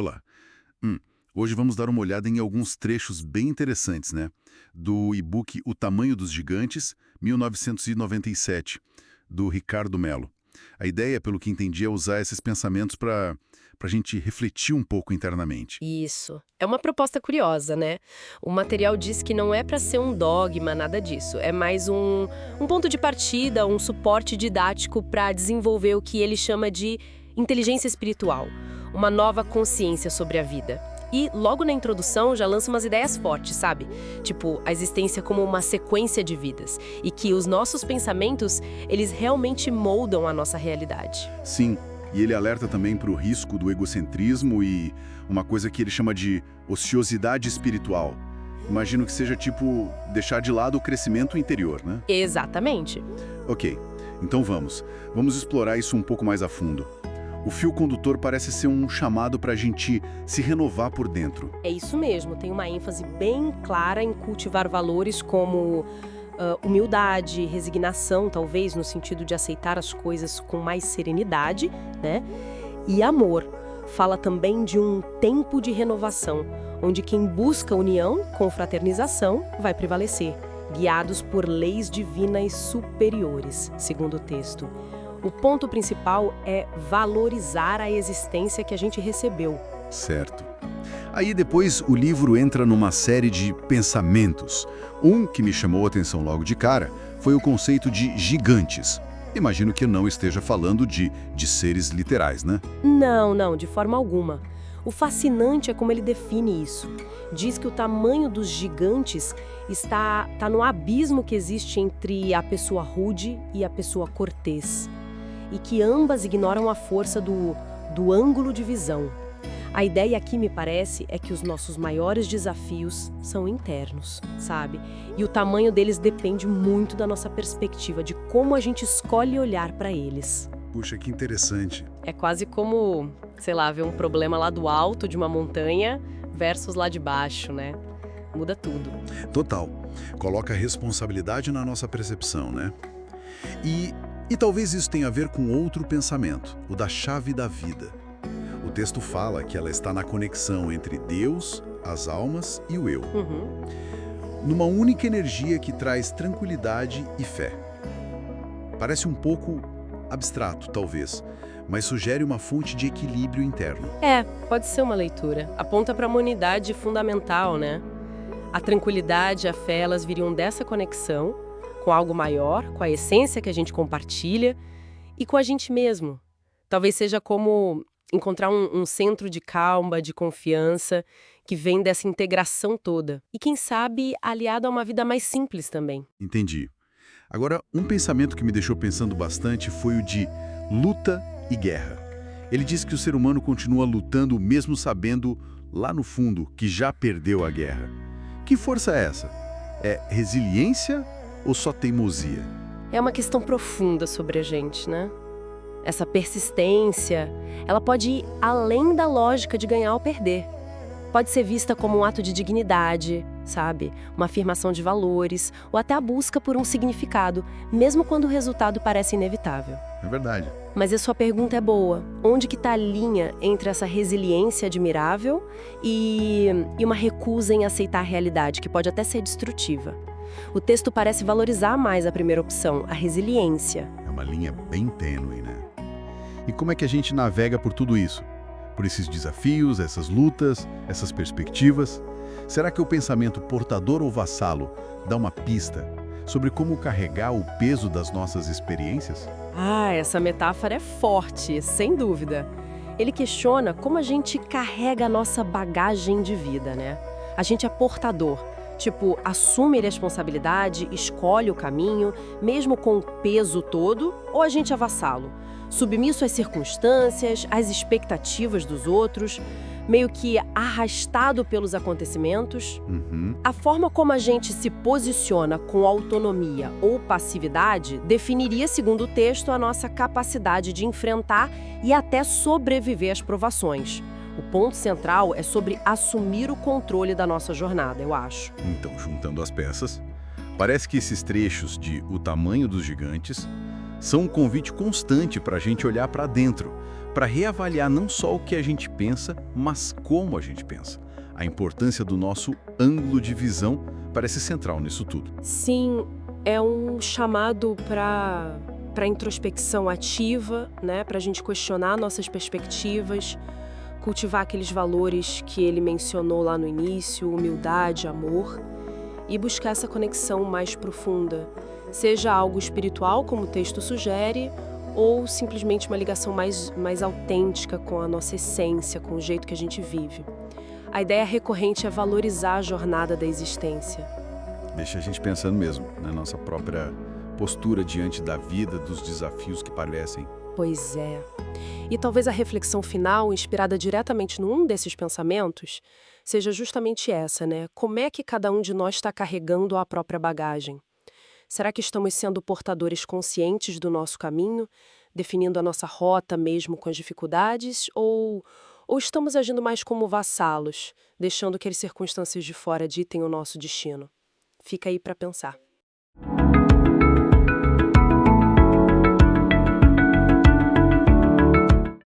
Olá. Hum, Hoje vamos dar uma olhada em alguns trechos bem interessantes, né? Do e-book O Tamanho dos Gigantes, 1997, do Ricardo Mello. A ideia, pelo que entendi, é usar esses pensamentos para a gente refletir um pouco internamente. Isso. É uma proposta curiosa, né? O material diz que não é para ser um dogma, nada disso. É mais um ponto de partida, um suporte didático para desenvolver o que ele chama de inteligência espiritual, uma nova consciência sobre a vida. E logo na introdução já lança umas ideias fortes, sabe? Tipo, a existência como uma sequência de vidas e que os nossos pensamentos, eles realmente moldam a nossa realidade. Sim, e ele alerta também para o risco do egocentrismo e uma coisa que ele chama de ociosidade espiritual. Imagino que seja tipo deixar de lado o crescimento interior, né? Exatamente. Ok, então vamos explorar isso um pouco mais a fundo. O fio condutor parece ser um chamado para a gente se renovar por dentro. É isso mesmo, tem uma ênfase bem clara em cultivar valores como humildade, resignação, talvez, no sentido de aceitar as coisas com mais serenidade, né? E amor. Fala também de um tempo de renovação, onde quem busca união, confraternização, vai prevalecer, guiados por leis divinas superiores, segundo o texto. O ponto principal é valorizar a existência que a gente recebeu. Certo. Aí depois o livro entra numa série de pensamentos. Um que me chamou a atenção logo de cara foi o conceito de gigantes. Imagino que não esteja falando de seres literais, né? Não, de forma alguma. O fascinante é como ele define isso. Diz que o tamanho dos gigantes está no abismo que existe entre a pessoa rude e a pessoa cortês. E que ambas ignoram a força do ângulo de visão. A ideia aqui, me parece, é que os nossos maiores desafios são internos, sabe? E o tamanho deles depende muito da nossa perspectiva, de como a gente escolhe olhar para eles. Puxa, que interessante. É quase como, sei lá, ver um problema lá do alto de uma montanha versus lá de baixo, né? Muda tudo. Total. Coloca a responsabilidade na nossa percepção, né? E talvez isso tenha a ver com outro pensamento, o da chave da vida. O texto fala que ela está na conexão entre Deus, as almas e o eu. Numa única energia que traz tranquilidade e fé. Parece um pouco abstrato, talvez, mas sugere uma fonte de equilíbrio interno. Pode ser uma leitura. Aponta para uma unidade fundamental, né? A tranquilidade e a fé, elas viriam dessa conexão com algo maior, com a essência que a gente compartilha e com a gente mesmo. Talvez seja como encontrar um centro de calma, de confiança, que vem dessa integração toda. E quem sabe aliado a uma vida mais simples também. Entendi. Agora, um pensamento que me deixou pensando bastante foi o de luta e guerra. Ele diz que o ser humano continua lutando mesmo sabendo, lá no fundo, que já perdeu a guerra. Que força é essa? É resiliência ou só teimosia? É uma questão profunda sobre a gente, né? Essa persistência, ela pode ir além da lógica de ganhar ou perder. Pode ser vista como um ato de dignidade, sabe? Uma afirmação de valores, ou até a busca por um significado, mesmo quando o resultado parece inevitável. É verdade. Mas a sua pergunta é boa. Onde que está a linha entre essa resiliência admirável e uma recusa em aceitar a realidade, que pode até ser destrutiva? O texto parece valorizar mais a primeira opção, a resiliência. É uma linha bem tênue, né? E como é que a gente navega por tudo isso? Por esses desafios, essas lutas, essas perspectivas? Será que o pensamento portador ou vassalo dá uma pista sobre como carregar o peso das nossas experiências? Essa metáfora é forte, sem dúvida. Ele questiona como a gente carrega a nossa bagagem de vida, né? A gente é portador. Tipo, assume a responsabilidade, escolhe o caminho, mesmo com o peso todo, ou a gente é vassalo? Submisso às circunstâncias, às expectativas dos outros, meio que arrastado pelos acontecimentos. A forma como a gente se posiciona com autonomia ou passividade definiria, segundo o texto, a nossa capacidade de enfrentar e até sobreviver às provações. O ponto central é sobre assumir o controle da nossa jornada, eu acho. Então, juntando as peças, parece que esses trechos de O Tamanho dos Gigantes são um convite constante para a gente olhar para dentro, para reavaliar não só o que a gente pensa, mas como a gente pensa. A importância do nosso ângulo de visão parece central nisso tudo. Sim, é um chamado para introspecção ativa, né? Para a gente questionar nossas perspectivas, cultivar aqueles valores que ele mencionou lá no início, humildade, amor, e buscar essa conexão mais profunda, seja algo espiritual, como o texto sugere, ou simplesmente uma ligação mais autêntica com a nossa essência, com o jeito que a gente vive. A ideia recorrente é valorizar a jornada da existência. Deixa a gente pensando mesmo na nossa própria postura diante da vida, dos desafios que parecem. Pois é. E talvez a reflexão final, inspirada diretamente num desses pensamentos, seja justamente essa, né? Como é que cada um de nós está carregando a própria bagagem? Será que estamos sendo portadores conscientes do nosso caminho, definindo a nossa rota mesmo com as dificuldades, ou estamos agindo mais como vassalos, deixando que as circunstâncias de fora ditem o nosso destino? Fica aí para pensar.